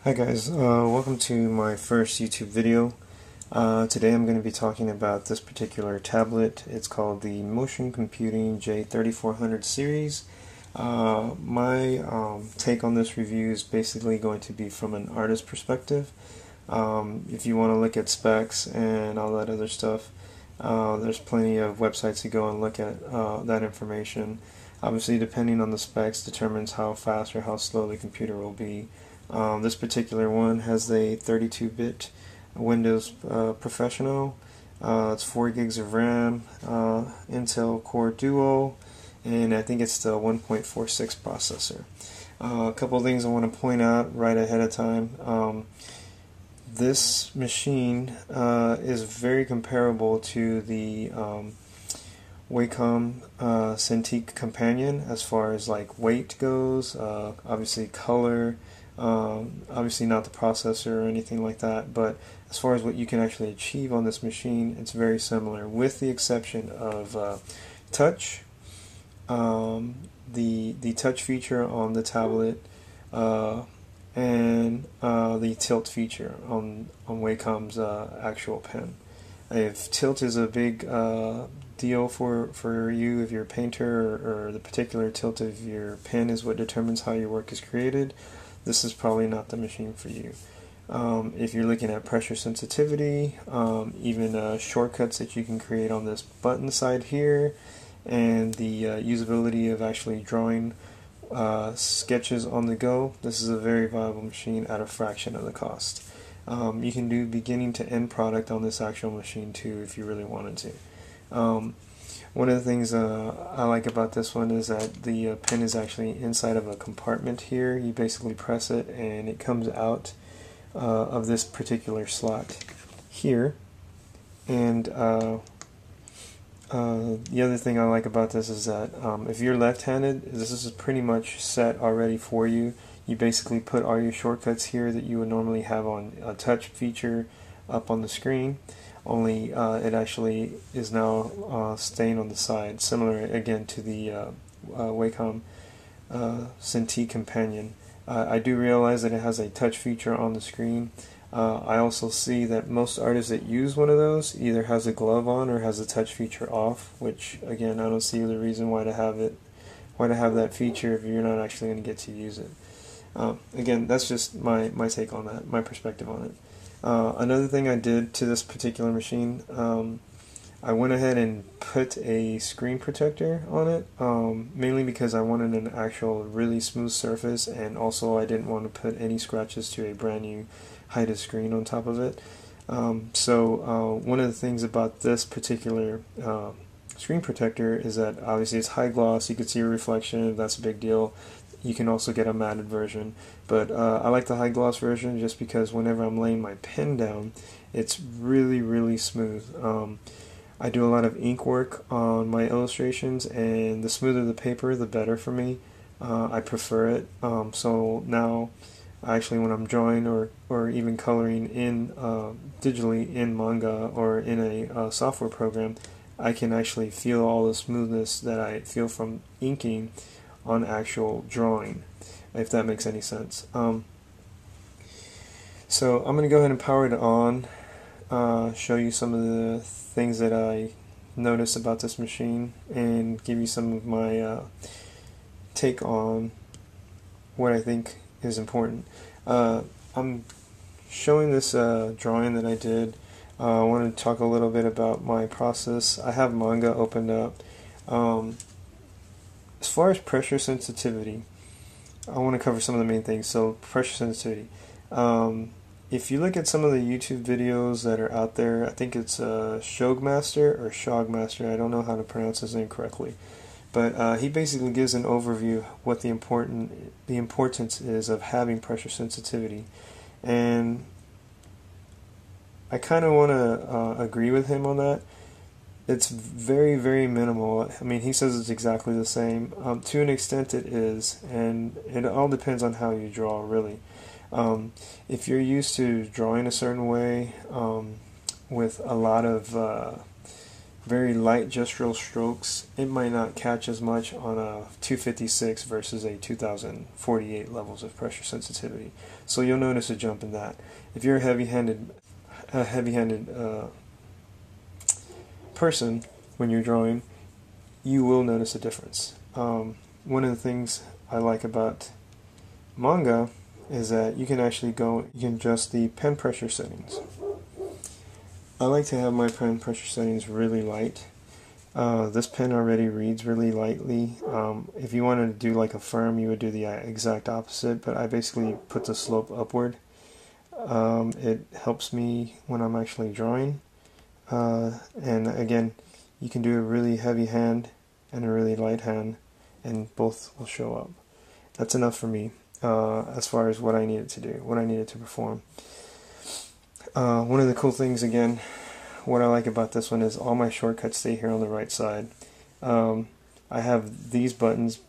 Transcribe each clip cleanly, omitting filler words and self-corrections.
Hi guys, welcome to my first YouTube video. Today I'm going to be talking about this particular tablet. It's called the Motion Computing J3400 series. My take on this review is basically going to be from an artist perspective. If you want to look at specs and all that other stuff, there's plenty of websites to go and look at that information. Obviously, depending on the specs determines how fast or how slow the computer will be. This particular one has a 32-bit Windows Professional. It's 4 gigs of RAM, Intel Core Duo, and I think it's the 1.46 processor. A couple of things I want to point out right ahead of time. This machine is very comparable to the WACOM Cintiq companion as far as like weight goes, obviously color, obviously not the processor or anything like that, but as far as what you can actually achieve on this machine, it's very similar, with the exception of touch. The touch feature on the tablet and the tilt feature on Wacom's actual pen. If tilt is a big deal for you, if you're a painter, or the particular tilt of your pen is what determines how your work is created, this is probably not the machine for you. If you're looking at pressure sensitivity, even shortcuts that you can create on this button side here, and the usability of actually drawing sketches on the go, this is a very viable machine at a fraction of the cost. You can do beginning to end product on this actual machine too if you really wanted to. One of the things I like about this one is that the pen is actually inside of a compartment here. You basically press it and it comes out of this particular slot here. And the other thing I like about this is that if you're left-handed, this is pretty much set already for you. You basically put all your shortcuts here that you would normally have on a touch feature up on the screen, only it actually is now staying on the side, similar again to the Wacom Cintiq companion. I do realize that it has a touch feature on the screen. I also see that most artists that use one of those either has a glove on or has a touch feature off, which again I don't see the reason why to have that feature if you're not actually going to get to use it. Again, that's just my take on that, my perspective on it. Another thing I did to this particular machine, I went ahead and put a screen protector on it, mainly because I wanted an actual really smooth surface, and also I didn't want to put any scratches to a brand new height of screen on top of it. So one of the things about this particular screen protector is that obviously it's high gloss, you can see a reflection, that's a big deal. You can also get a matted version, but I like the high gloss version just because whenever I'm laying my pen down, it's really smooth. I do a lot of ink work on my illustrations, and the smoother the paper, the better for me. I prefer it. So now, actually, when I'm drawing or even coloring in digitally in manga or in a software program, I can actually feel all the smoothness that I feel from inking on actual drawing, if that makes any sense. So I'm going to go ahead and power it on, show you some of the things that I noticed about this machine, and give you some of my take on what I think is important. I'm showing this drawing that I did. I want to talk a little bit about my process. I have manga opened up. As far as pressure sensitivity, I want to cover some of the main things. So pressure sensitivity. If you look at some of the YouTube videos that are out there, I think it's Shogmaster or Shogmaster. I don't know how to pronounce his name correctly, but he basically gives an overview of what the importance is of having pressure sensitivity, and I kind of want to agree with him on that. It's very minimal. I mean, he says it's exactly the same. To an extent it is, and it all depends on how you draw, really. If you're used to drawing a certain way, with a lot of very light gestural strokes, it might not catch as much on a 256 versus a 2048 levels of pressure sensitivity. So you'll notice a jump in that. If you're a heavy-handed person when you're drawing, you will notice a difference. One of the things I like about manga is that you can adjust the pen pressure settings. I like to have my pen pressure settings really light. This pen already reads really lightly. If you wanted to do like a firm, you would do the exact opposite, but I basically put the slope upward. It helps me when I'm actually drawing. And again, you can do a really heavy hand and a really light hand, and both will show up. That's enough for me as far as what I needed to do, what I needed to perform. One of the cool things, again, what I like about this one is all my shortcuts stay here on the right side. I have these buttons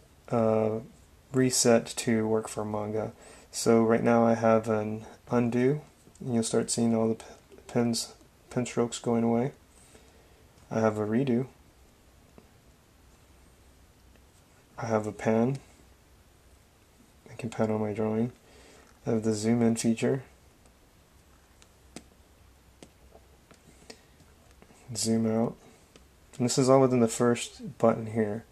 reset to work for manga. So right now I have an undo, and you'll start seeing all the pen strokes going away. I have a redo. I have a pan. I can pan on my drawing. I have the zoom in feature. Zoom out. And this is all within the first button here.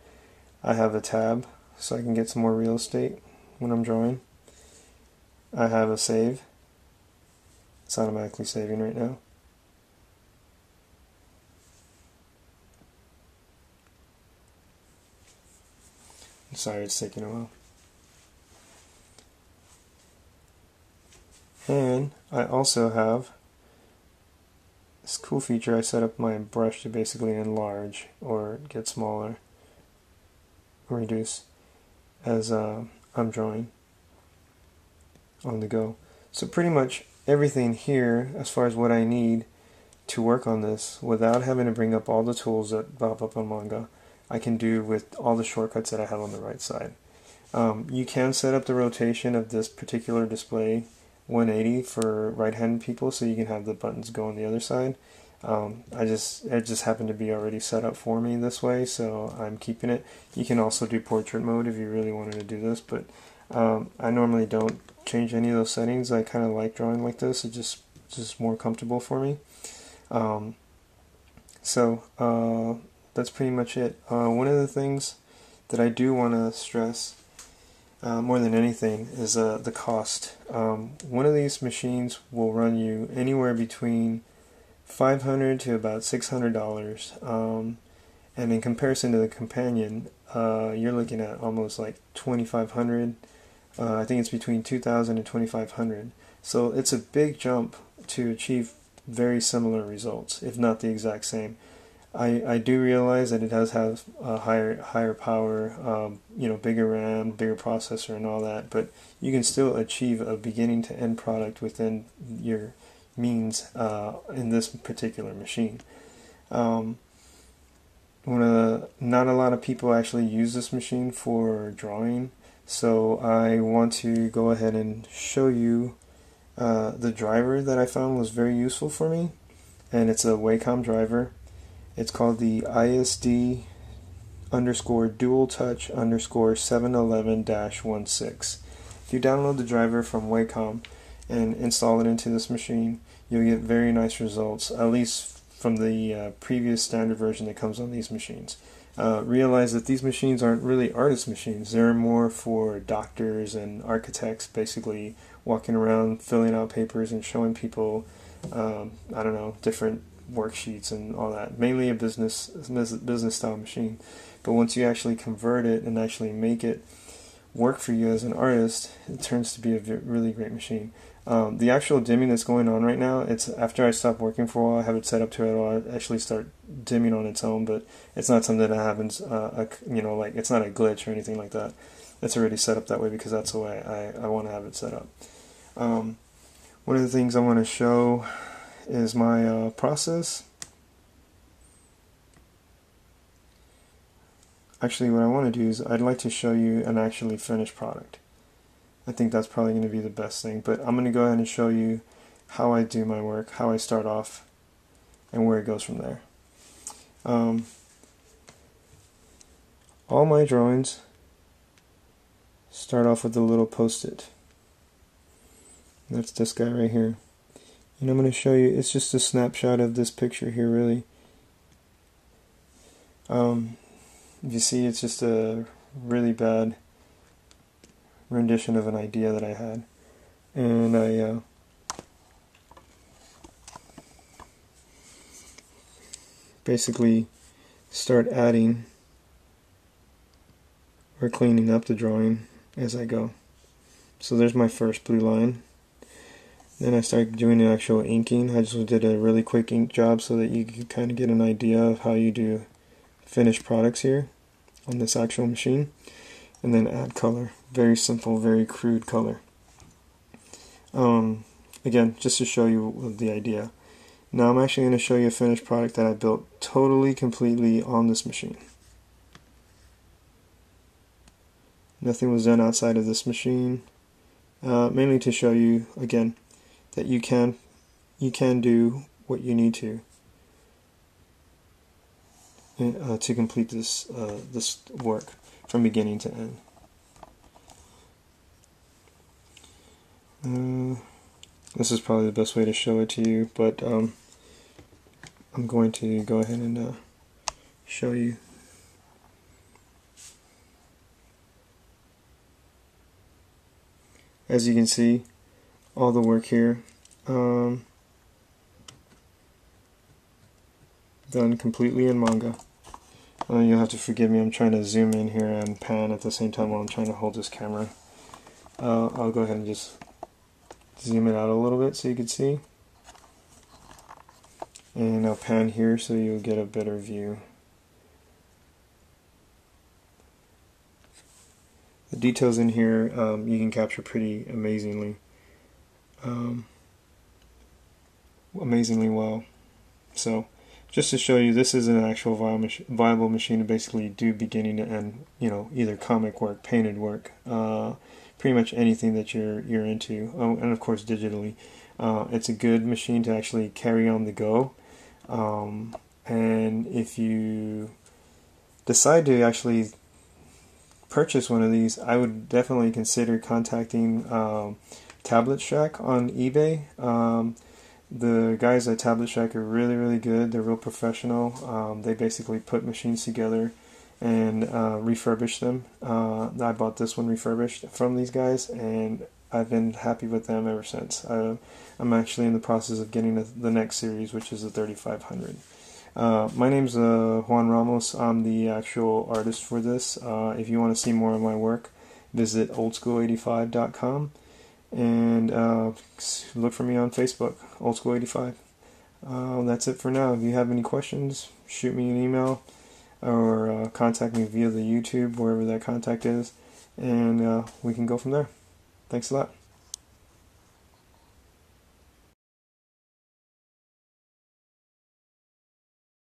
I have a tab so I can get some more real estate when I'm drawing. I have a save. It's automatically saving right now. I'm sorry it's taking a while. And I also have this cool feature. I set up my brush to basically enlarge or get smaller or reduce as I'm drawing on the go. So pretty much everything here as far as what I need to work on this without having to bring up all the tools that pop up on manga, I can do with all the shortcuts that I have on the right side. You can set up the rotation of this particular display 180 for right-handed people, so you can have the buttons go on the other side. It just happened to be already set up for me this way, so I'm keeping it. You can also do portrait mode if you really wanted to do this, but I normally don't change any of those settings. I kind of like drawing like this. It's just more comfortable for me. That's pretty much it. One of the things that I do want to stress more than anything is the cost. One of these machines will run you anywhere between $500 to about $600, and in comparison to the companion, you're looking at almost like $2,500. I think it's between $2,000 and $2,500. So it's a big jump to achieve very similar results, if not the exact same. I do realize that it does have a higher power, bigger RAM, bigger processor and all that, but you can still achieve a beginning to end product within your means in this particular machine. Not a lot of people actually use this machine for drawing, so I want to go ahead and show you the driver that I found was very useful for me, and it's a WACOM driver. It's called the ISD_dual touch_711-16. If you download the driver from WACOM and install it into this machine, you'll get very nice results, at least from the previous standard version that comes on these machines. Realize that these machines aren't really artist machines. They're more for doctors and architects, basically walking around filling out papers and showing people different worksheets and all that. Mainly a business style machine. But once you actually convert it and actually make it work for you as an artist, it turns to be a really great machine. The actual dimming that's going on right now, it's after I stop working for a while. I have it set up to it'll actually start dimming on its own, but it's not something that happens it's not a glitch or anything like that. It's already set up that way because that's the way I want to have it set up. One of the things I want to show is my process. Actually, what I want to do is I'd like to show you an actually finished product. I think that's probably going to be the best thing, but I'm going to go ahead and show you how I do my work, how I start off, and where it goes from there. All my drawings start off with a little post-it. That's this guy right here. And I'm going to show you, it's just a snapshot of this picture here, really. If you see, it's just a really bad rendition of an idea that I had. And I basically start adding or cleaning up the drawing as I go. So there's my first blue line. Then I started doing the actual inking. I just did a really quick ink job so that you could kind of get an idea of how you do finished products here on this actual machine. And then add color. Very simple, very crude color. Again, just to show you the idea. Now I'm actually going to show you a finished product that I built totally, completely on this machine. Nothing was done outside of this machine. Mainly to show you, again, that you can do what you need to complete this this work from beginning to end. This is probably the best way to show it to you, but I'm going to go ahead and show you. As you can see, all the work here done completely in manga. You'll have to forgive me, I'm trying to zoom in here and pan at the same time while I'm trying to hold this camera. I'll go ahead and just zoom it out a little bit so you can see. And I'll pan here so you'll get a better view. The details in here you can capture pretty amazingly. Amazingly well. So just to show you, this is an actual viable machine to basically do beginning to end, either comic work, painted work, pretty much anything that you're into. Oh, and of course digitally. It's a good machine to actually carry on the go. And if you decide to actually purchase one of these, I would definitely consider contacting Tablet Shack on eBay. The guys at Tablet Shack are really, really good. They're real professional. They basically put machines together and refurbish them. I bought this one refurbished from these guys, and I've been happy with them ever since. I'm actually in the process of getting the next series, which is the 3500. My name's Juan Ramos. I'm the actual artist for this. If you want to see more of my work, visit oldschool85.com and look for me on Facebook, oldschool85. That's it for now. If you have any questions, shoot me an email or contact me via the YouTube, wherever that contact is, and we can go from there. Thanks a lot.